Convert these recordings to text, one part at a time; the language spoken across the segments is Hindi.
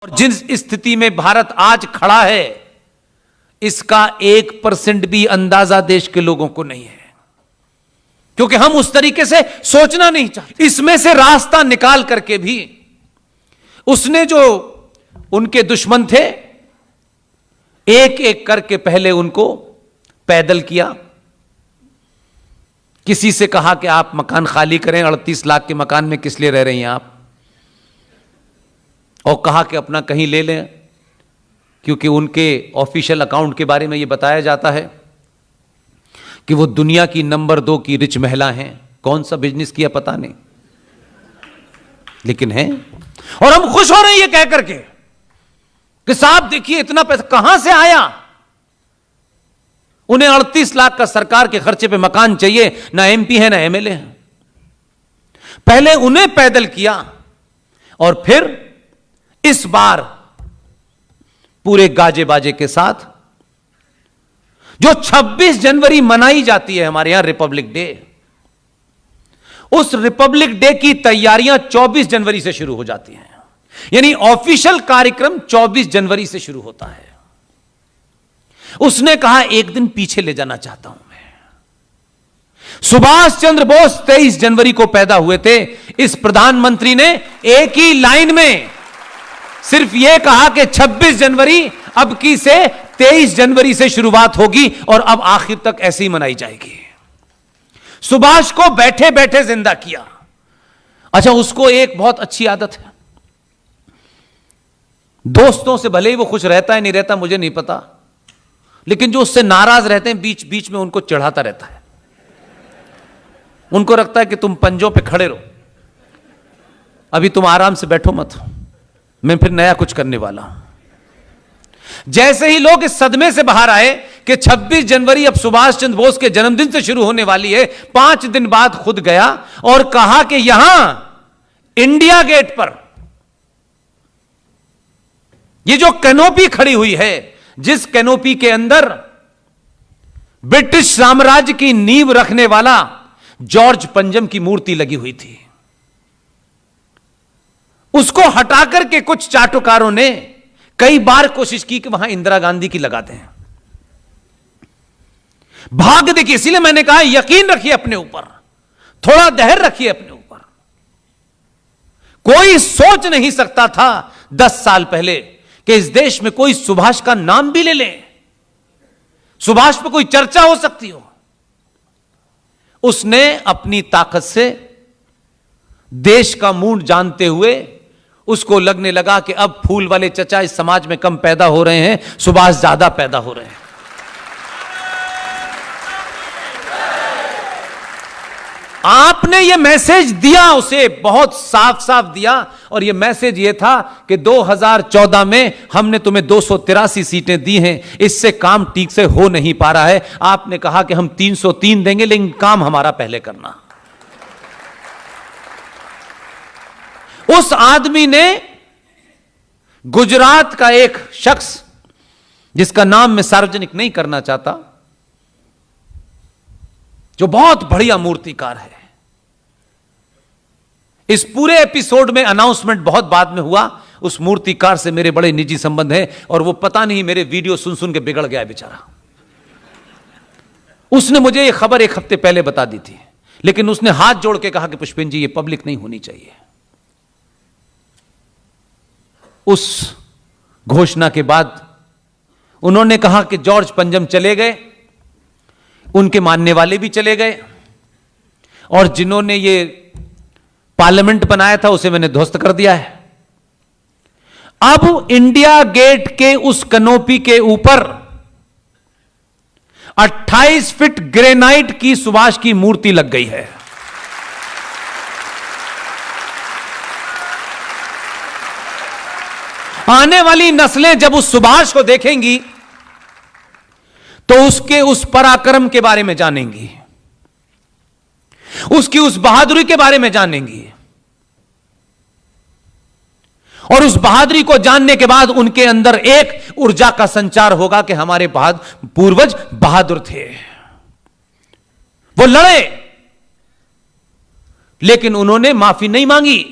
और जिस स्थिति में भारत आज खड़ा है, इसका 1% भी अंदाजा देश के लोगों को नहीं है, क्योंकि हम उस तरीके से सोचना नहीं चाहते। इसमें से रास्ता निकाल करके भी उसने जो उनके दुश्मन थे, एक एक करके पहले उनको पैदल किया। किसी से कहा कि आप मकान खाली करें, 38 लाख के मकान में किस लिए रह रही हैं आप, और कहा कि अपना कहीं ले लें, क्योंकि उनके ऑफिशियल अकाउंट के बारे में यह बताया जाता है कि वो दुनिया की नंबर 2 की रिच महिला हैं। कौन सा बिजनेस किया पता नहीं, लेकिन हैं। और हम खुश हो रहे हैं ये कह करके कि साहब देखिए इतना पैसा कहां से आया। उन्हें 38 लाख का सरकार के खर्चे पे मकान चाहिए, ना एमपी है ना एमएलए है। पहले उन्हें पैदल किया और फिर इस बार पूरे गाजे बाजे के साथ जो 26 जनवरी मनाई जाती है हमारे यहां रिपब्लिक डे, उस रिपब्लिक डे की तैयारियां 24 जनवरी से शुरू हो जाती हैं। यानी ऑफिशियल कार्यक्रम 24 जनवरी से शुरू होता है। उसने कहा एक दिन पीछे ले जाना चाहता हूं मैं। सुभाष चंद्र बोस 23 जनवरी को पैदा हुए थे। इस प्रधानमंत्री ने एक ही लाइन में सिर्फ यह कहा कि 26 जनवरी अब की से 23 जनवरी से शुरुआत होगी और अब आखिर तक ऐसे ही मनाई जाएगी। सुभाष को बैठे बैठे जिंदा किया। अच्छा, उसको एक बहुत अच्छी आदत है, दोस्तों से भले ही वो खुश रहता है नहीं रहता मुझे नहीं पता, लेकिन जो उससे नाराज रहते हैं बीच बीच में उनको चढ़ाता रहता है। उनको लगता है कि तुम पंजों पे खड़े रहो, अभी तुम आराम से बैठो मत, मैं फिर नया कुछ करने वाला हूं। जैसे ही लोग इस सदमे से बाहर आए कि 26 जनवरी अब सुभाष चंद्र बोस के जन्मदिन से शुरू होने वाली है, 5 दिन बाद खुद गया और कहा कि यहां इंडिया गेट पर ये जो कैनोपी खड़ी हुई है, जिस कैनोपी के अंदर ब्रिटिश साम्राज्य की नींव रखने वाला जॉर्ज पंजम की मूर्ति लगी हुई थी, उसको हटाकर के कुछ चाटुकारों ने कई बार कोशिश की कि वहां इंदिरा गांधी की लगाते हैं। भाग्य देखिए, इसीलिए मैंने कहा यकीन रखिए अपने ऊपर, थोड़ा धैर्य रखिए अपने ऊपर। कोई सोच नहीं सकता था 10 साल पहले कि इस देश में कोई सुभाष का नाम भी ले ले, सुभाष पर कोई चर्चा हो सकती हो। उसने अपनी ताकत से देश का मूड जानते हुए उसको लगने लगा कि अब फूल वाले चचा इस समाज में कम पैदा हो रहे हैं, सुभाष ज्यादा पैदा हो रहे हैं। आपने यह मैसेज दिया, उसे बहुत साफ साफ दिया, और यह मैसेज यह था कि 2014 में हमने तुम्हें 283 सीटें दी हैं, इससे काम ठीक से हो नहीं पा रहा है। आपने कहा कि हम 303 देंगे, लेकिन काम हमारा पहले करना। उस आदमी ने गुजरात का एक शख्स, जिसका नाम मैं सार्वजनिक नहीं करना चाहता, जो बहुत बढ़िया मूर्तिकार है, इस पूरे एपिसोड में अनाउंसमेंट बहुत बाद में हुआ। उस मूर्तिकार से मेरे बड़े निजी संबंध हैं और वो पता नहीं मेरे वीडियो सुन सुन के बिगड़ गया बेचारा। उसने मुझे ये खबर 1 हफ्ते पहले बता दी थी, लेकिन उसने हाथ जोड़ के कहा कि पुष्पेंद्र जी ये पब्लिक नहीं होनी चाहिए। उस घोषणा के बाद उन्होंने कहा कि जॉर्ज पंजम चले गए, उनके मानने वाले भी चले गए, और जिन्होंने ये पार्लियामेंट बनाया था उसे मैंने ध्वस्त कर दिया है। अब इंडिया गेट के उस कैनोपी के ऊपर 28 फीट ग्रेनाइट की सुभाष की मूर्ति लग गई है। आने वाली नस्लें जब उस सुभाष को देखेंगी तो उसके उस पराक्रम के बारे में जानेंगी, उसकी उस बहादुरी के बारे में जानेंगी, और उस बहादुरी को जानने के बाद उनके अंदर एक ऊर्जा का संचार होगा कि हमारे पूर्वज बहादुर थे, वो लड़े, लेकिन उन्होंने माफी नहीं मांगी।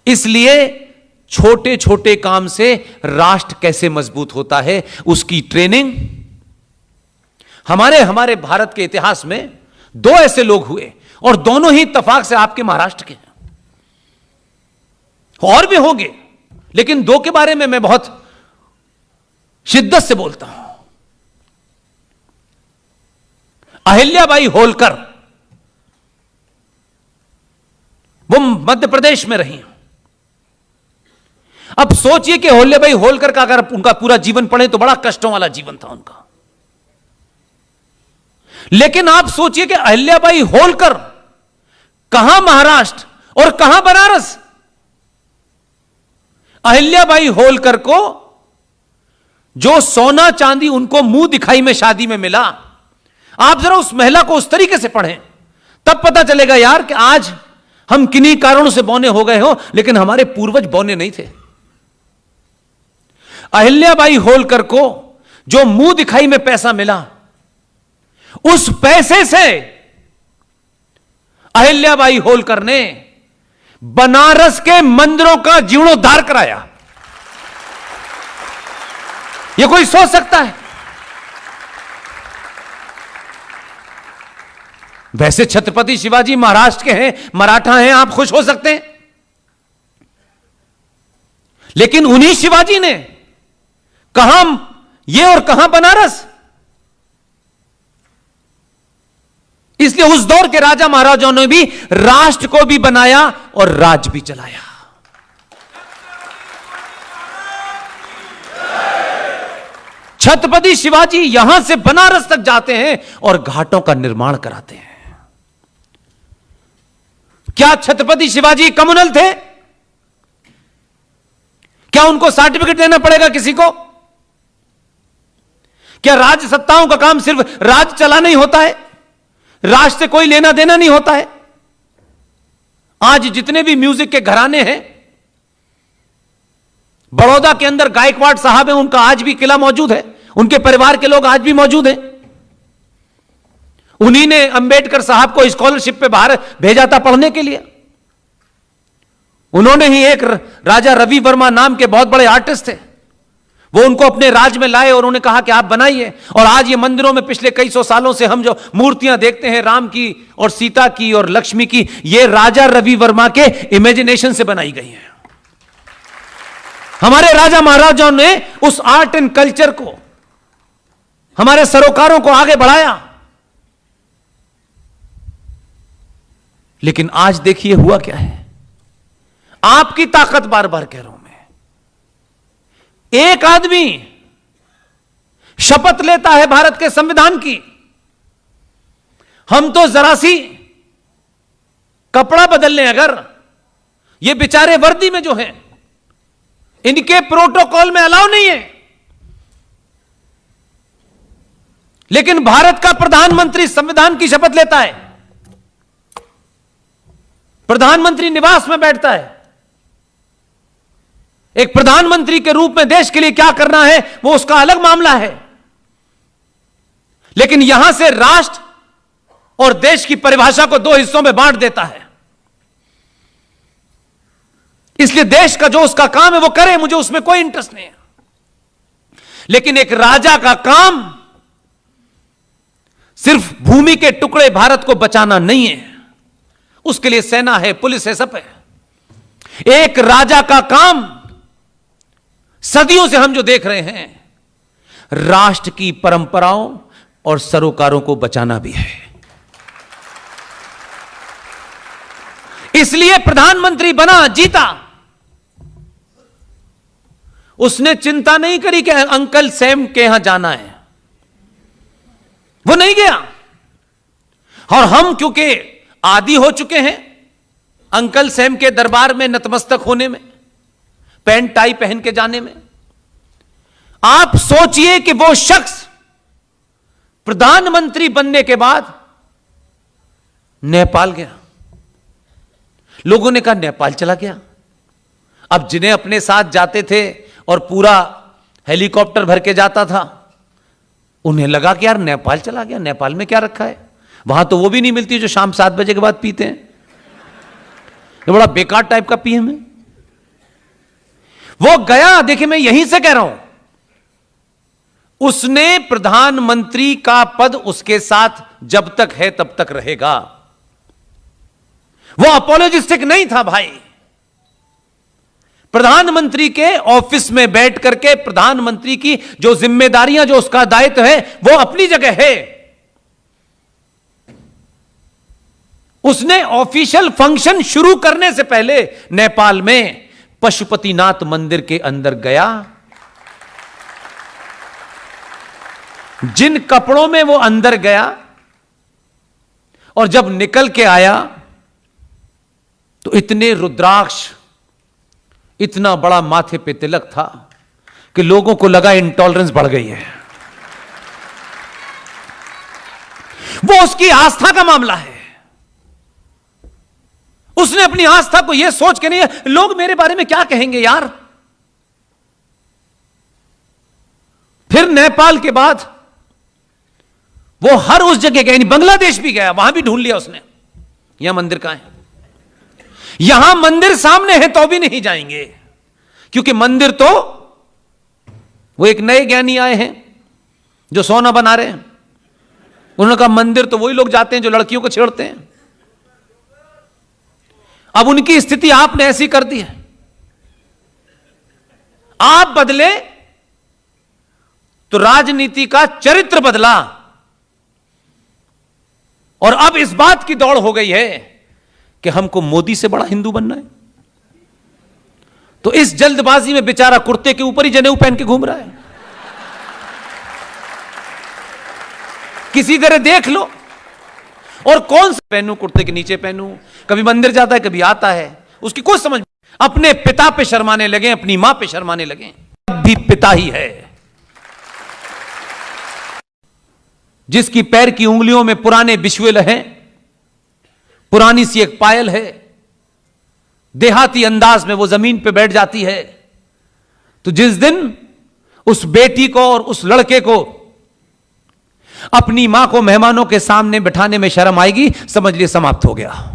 इसलिए छोटे छोटे काम से राष्ट्र कैसे मजबूत होता है, उसकी ट्रेनिंग हमारे भारत के इतिहास में दो ऐसे लोग हुए और दोनों ही इत्तेफाक से आपके महाराष्ट्र के हैं। और भी होंगे, लेकिन दो के बारे में मैं बहुत शिद्दत से बोलता हूं। अहिल्याबाई होलकर, वो मध्य प्रदेश में रही। अब सोचिए कि अहिल्याबाई होलकर का अगर उनका पूरा जीवन पढ़े तो बड़ा कष्टों वाला जीवन था उनका। लेकिन आप सोचिए कि अहिल्याबाई होलकर कहां महाराष्ट्र और कहां बनारस। अहिल्याबाई होलकर को जो सोना चांदी उनको मुंह दिखाई में शादी में मिला, आप जरा उस महिला को उस तरीके से पढ़ें, तब पता चलेगा यार कि आज हम किन्हीं कारणों से बौने हो गए हो, लेकिन हमारे पूर्वज बौने नहीं थे। अहिल्याबाई होलकर को जो मुंह दिखाई में पैसा मिला, उस पैसे से अहिल्याबाई होलकर ने बनारस के मंदिरों का जीर्णोद्धार कराया। यह कोई सोच सकता है? वैसे छत्रपति शिवाजी महाराष्ट्र के हैं, मराठा हैं, आप खुश हो सकते हैं, लेकिन उन्हीं शिवाजी ने कहां ये और कहां बनारस। इसलिए उस दौर के राजा महाराजाओं ने भी राष्ट्र को भी बनाया और राज भी चलाया। छत्रपति शिवाजी यहां से बनारस तक जाते हैं और घाटों का निर्माण कराते हैं। क्या छत्रपति शिवाजी कम्युनल थे? क्या उनको सर्टिफिकेट देना पड़ेगा किसी को? क्या राज सत्ताओं का काम सिर्फ राज चलाना ही होता है, राष्ट्र से कोई लेना देना नहीं होता है? आज जितने भी म्यूजिक के घराने हैं, बड़ौदा के अंदर गायकवाड़ साहब हैं, उनका आज भी किला मौजूद है, उनके परिवार के लोग आज भी मौजूद हैं। उन्हीं ने अंबेडकर साहब को स्कॉलरशिप पे बाहर भेजा था पढ़ने के लिए। उन्होंने ही एक राजा रवि वर्मा नाम के बहुत बड़े आर्टिस्ट थे, वो उनको अपने राज में लाए और उन्होंने कहा कि आप बनाइए। और आज ये मंदिरों में पिछले कई सौ सालों से हम जो मूर्तियां देखते हैं राम की और सीता की और लक्ष्मी की, ये राजा रवि वर्मा के इमेजिनेशन से बनाई गई हैं। हमारे राजा महाराजाओं ने उस आर्ट एंड कल्चर को, हमारे सरोकारों को आगे बढ़ाया। लेकिन आज देखिए हुआ क्या है। आपकी ताकत, बार बार कह रहा हूं मैं, एक आदमी शपथ लेता है भारत के संविधान की, हम तो जरा सी कपड़ा बदल लें, अगर ये बेचारे वर्दी में जो हैं, इनके प्रोटोकॉल में अलाउ नहीं है। लेकिन भारत का प्रधानमंत्री संविधान की शपथ लेता है, प्रधानमंत्री निवास में बैठता है। एक प्रधानमंत्री के रूप में देश के लिए क्या करना है वो उसका अलग मामला है, लेकिन यहां से राष्ट्र और देश की परिभाषा को दो हिस्सों में बांट देता है। इसलिए देश का जो उसका काम है वो करे, मुझे उसमें कोई इंटरेस्ट नहीं है। लेकिन एक राजा का काम सिर्फ भूमि के टुकड़े भारत को बचाना नहीं है, उसके लिए सेना है, पुलिस है, सब है। एक राजा का काम सदियों से हम जो देख रहे हैं, राष्ट्र की परंपराओं और सरोकारों को बचाना भी है। इसलिए प्रधानमंत्री बना, जीता, उसने चिंता नहीं करी कि अंकल सैम के यहां जाना है, वो नहीं गया। और हम क्योंकि आदी हो चुके हैं अंकल सैम के दरबार में नतमस्तक होने में, पैंट टाई पहन के जाने में, आप सोचिए कि वो शख्स प्रधानमंत्री बनने के बाद नेपाल गया। लोगों ने कहा नेपाल चला गया। अब जिन्हें अपने साथ जाते थे और पूरा हेलीकॉप्टर भर के जाता था, उन्हें लगा कि यार नेपाल चला गया, नेपाल में क्या रखा है, वहां तो वो भी नहीं मिलती जो शाम 7 बजे के बाद पीते हैं, ये बड़ा बेकार टाइप का पीएम है। वो गया, देखिए मैं यहीं से कह रहा हूं, उसने प्रधानमंत्री का पद उसके साथ जब तक है तब तक रहेगा। वो अपोलोजिस्टिक नहीं था भाई। प्रधानमंत्री के ऑफिस में बैठ करके प्रधानमंत्री की जो जिम्मेदारियां, जो उसका दायित्व है, वो अपनी जगह है। उसने ऑफिशियल फंक्शन शुरू करने से पहले नेपाल में पशुपतिनाथ मंदिर के अंदर गया। जिन कपड़ों में वो अंदर गया और जब निकल के आया तो इतने रुद्राक्ष, इतना बड़ा माथे पे तिलक था कि लोगों को लगा इंटॉलरेंस बढ़ गई है। वो उसकी आस्था का मामला है। उसने अपनी आस्था को यह सोच के नहीं है लोग मेरे बारे में क्या कहेंगे यार। फिर नेपाल के बाद वो हर उस जगह गया, बांग्लादेश भी गया, वहां भी ढूंढ लिया उसने, यहां मंदिर कहां है। यहां मंदिर सामने है तो भी नहीं जाएंगे, क्योंकि मंदिर तो वो एक नए ज्ञानी आए हैं जो सोना बना रहे हैं। उन्होंने कहा मंदिर तो वही लोग जाते हैं जो लड़कियों को छेड़ते हैं। अब उनकी स्थिति आपने ऐसी कर दी है। आप बदले तो राजनीति का चरित्र बदला, और अब इस बात की दौड़ हो गई है कि हमको मोदी से बड़ा हिंदू बनना है। तो इस जल्दबाजी में बेचारा कुर्ते के ऊपर ही जनेऊ पहन के घूम रहा है। किसी तरह देख लो, और कौन सा पहनूं, कुर्ते के नीचे पहनूं, कभी मंदिर जाता है कभी आता है, उसकी कुछ समझ। अपने पिता पे शर्माने लगे, अपनी मां पे शर्माने लगे। अब भी पिता ही है जिसकी पैर की उंगलियों में पुराने बिश्वेल हैं, पुरानी सी एक पायल है, देहाती अंदाज में वो जमीन पे बैठ जाती है। तो जिस दिन उस बेटी को और उस लड़के को अपनी मां को मेहमानों के सामने बिठाने में शर्म आएगी, समझ लिए समाप्त हो गया।